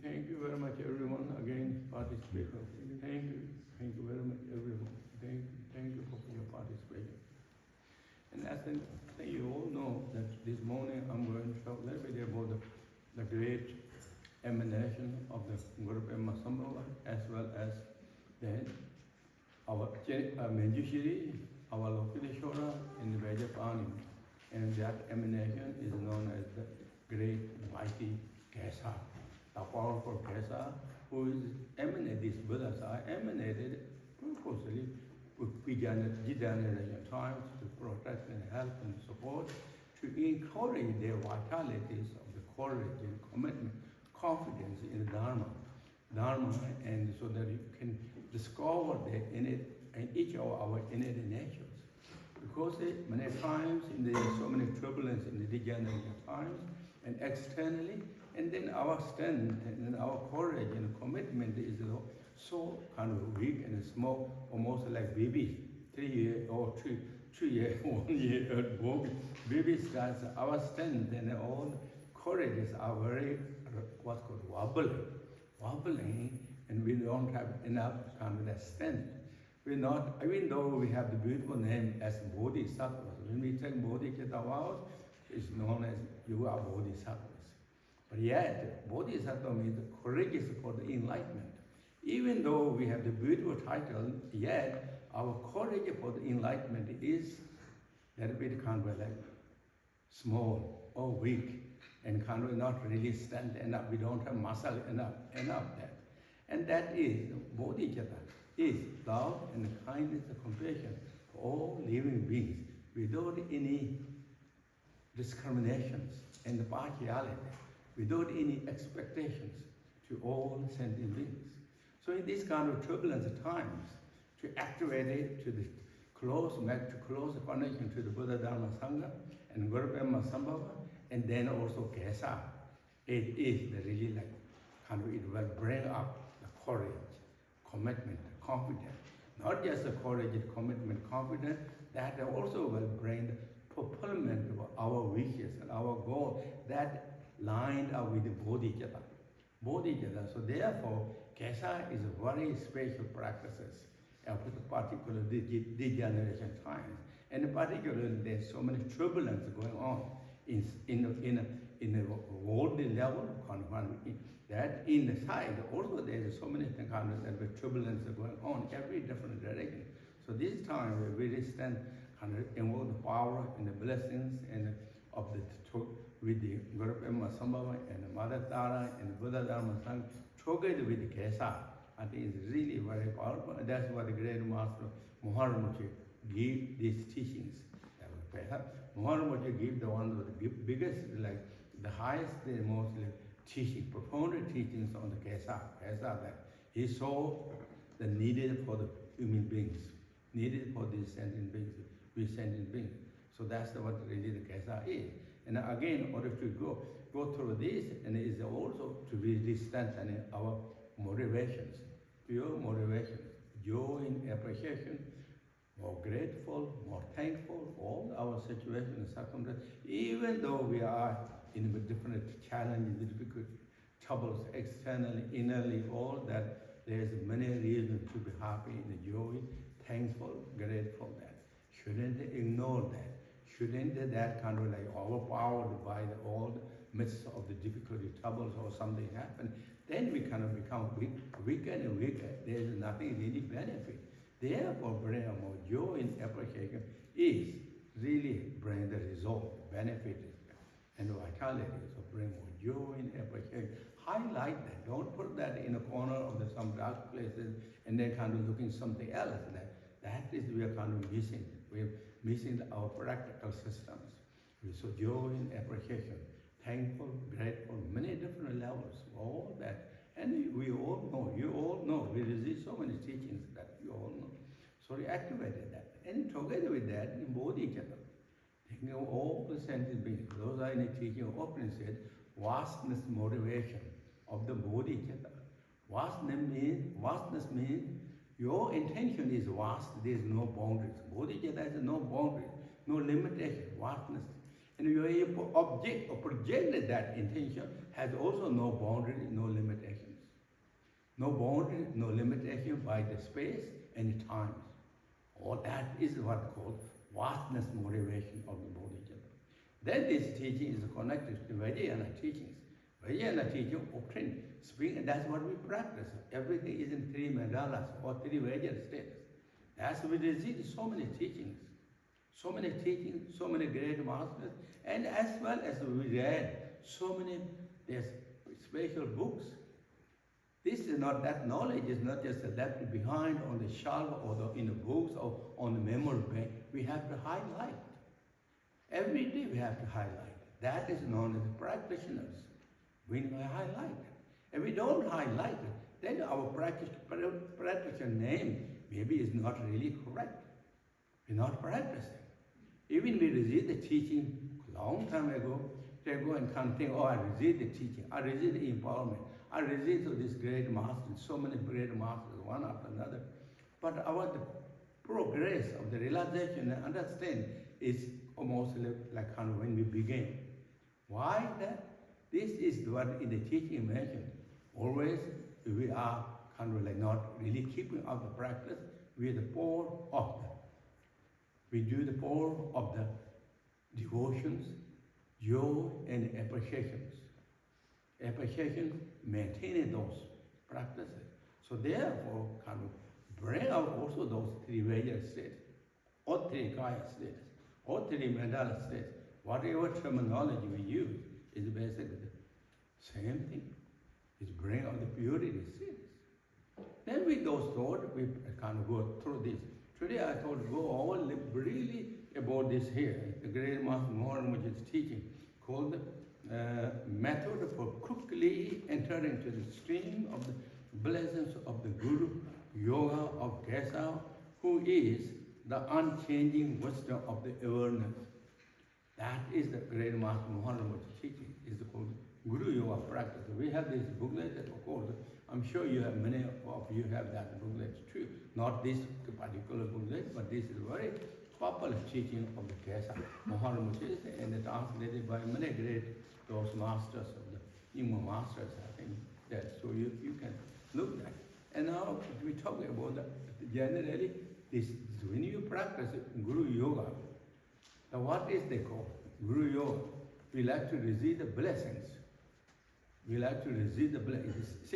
Thank you very much, everyone. Again, participation. Thank you very much, everyone. Thank you for your participation. And as you all know, that this morning I'm going to talk a little bit about the great emanation of the Guru Padma Sambhava, as well as then our Manjushri, our Lokiteshwara, and the Vajapani. And that emanation is known as the great mighty Gesar, the powerful Gesar, who is emanated, these Buddhas are emanated purposely with generation times to protect and help and support, to encourage their vitalities of the courage and commitment, confidence in the Dharma, and so that you can discover the innate and each of our innate natures. Because many times there is so many turbulence in the degenerate times and externally, and then our strength and our courage and commitment is so kind of weak and small, almost like baby, 3 year or 2 year, 1 year old baby starts. Our strength and all courages are very what's called wobbling, and we don't have enough kind of that strength. We're not, even though we have the beautiful name as Bodhisattvas. When we take Bodhicitta vows, it's known as you are Bodhisattvas. But yet, Bodhisattva means courageous for the enlightenment. Even though we have the beautiful title, yet our courage for the enlightenment is a little bit kind of like small or weak, and kind of not really stand enough. We don't have muscle enough that. And that is Bodhicitta, is love and kindness and compassion for all living beings without any discriminations and partiality, without any expectations to all sentient beings. So in this kind of turbulent times, to activate it to the close connection to the Buddha Dharma Sangha and Guru Padma Sambhava, and then also Gesar, it is the really like kind of, it will bring up the courage, commitment, confidence. Not just the courage, commitment, confidence, that also will bring the fulfillment of our wishes and our goal that lined up with the Bodhicitta. So therefore, Gesar is a very special practices of particular degeneration times. And particularly there's so many turbulence going on in a worldly level, that in the side also there's so many things kind of turbulence going on every different direction. So this time we really stand kind of invoke the power and the blessings and of the with the Guru Padma Sambhava and the Mother Tara and the Buddha Dharma Sangha together with the Gesar. I think it's really very powerful. And that's what the great master Rinpoche gave these teachings. Rinpoche gave the one with the biggest, like the highest, the most teaching, profound teachings on the Gesar. That he saw the needed for the human beings, needed for these sentient beings, we sentient beings. So that's what really the Gesar is. And again, in order to go through this, and it is also to be strengthening our motivations, pure motivation, joy in appreciation, more grateful, more thankful for all our situations and circumstances, even though we are in different challenges, difficult troubles, externally, innerly, all that, there's many reasons to be happy and joy, thankful, grateful that. Shouldn't ignore that. Shouldn't that kind of like overpowered by all the midst of the difficulty, troubles, or something happen, then we kind of become weaker and weaker. There's nothing really benefit. Therefore, bring more joy and appreciation is really bring the result, benefit, and vitality. So bring more joy and appreciation. Highlight that. Don't put that in a corner of some dark places and then kind of looking something else. That is we are kind of missing. We're missing our practical systems. So joy and appreciation, thankful, grateful, many different levels, all that. And we all know, you all know, we receive so many teachings that you all know. So we activated that. And together with that, in Bodhicitta, thinking of all the sentient beings, those are in the teaching of Upanishad, vastness motivation of the Bodhicitta. Vastness means your intention is vast, there is no boundaries. Bodhicitta has no boundaries, no limitation, vastness. And you object or project that intention has also no boundary, no limitations. No boundary, no limitation by the space and time. All that is what called vastness motivation of the Bodhisattva. Then this teaching is connected to Vajrayana teachings. Vajrayana teaching often speak, and that's what we practice. Everything is in three mandalas or three Vajrayana states. That's why we receive so many teachings, so many great masters, and as well as we read so many special books. This is not, that knowledge is not just left behind on the shelf or in the books or on the memory bank. We have to highlight. Every day we have to highlight. That is known as practitioners. We highlight. If we don't highlight it, then our practitioner name maybe is not really correct. We're not practicing. Even we received the teaching a long time ago, they go and come think, oh, I received the teaching, I received the empowerment, I received this great master, so many great masters, one after another. But our the progress of the realization and understanding is almost like kind of when we begin. Why that? This is what in the teaching mentioned. Always we are kind of like not really keeping up the practice. We are the poor of them. We do the poor of the devotions, joy, and appreciations. Appreciation, maintaining those practices. So therefore, kind of bring out also those three Vajrayana states, or three Kaya states, or three Mandala states. Whatever terminology we use is basically the same thing. It's bring out the purity states. Then with those thoughts, we kind of go through this. Today I thought to go all really about this here, the great Master Mohan which is teaching, called the method for quickly entering into the stream of the blessings of the Guru, Yoga of Gesar, who is the unchanging wisdom of the awareness. That is the great Master Mohan which is teaching, is called Guru Yoga practice. We have this booklet, of course. I'm sure you have, many of you have that booklet too. Not this particular booklet, but this is very popular teaching of the Gesar Empowerment, and translated by many great those masters of the Nyingma masters, I think that. So you can look at it. And now we talk about generally this when you practice Guru Yoga. Now what is they call Guru Yoga? We like to receive the blessings. We like to receive the blessings.